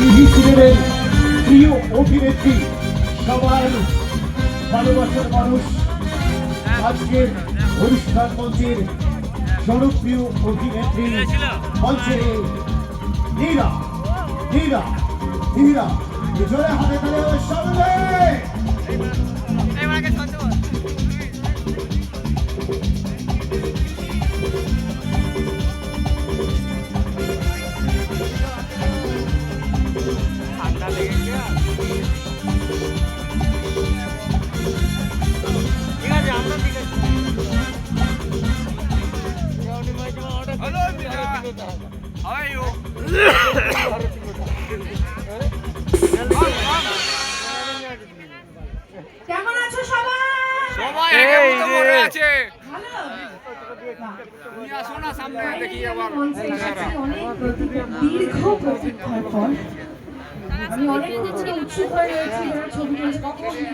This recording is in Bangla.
টিভি সিরিয়ালের প্রিয় অভিনেত্রী, সবার ভালোবাসার মানুষ, আজকের অনুষ্ঠান মঞ্চের জনপ্রিয় অভিনেত্রী মঞ্চে নীরা নীরা নীরা জোরে হাতে তালে সঙ্গে কেমন আছো সবাই? সবাই একের মতো পড়ে আছে। ভালো? তুমি আসো না সামনে দেখি আবার। মঞ্চে এসেছি দীর্ঘ প্রতীক্ষার পর। আমি অনেক উৎসুক হয়ে রয়েছি ছবি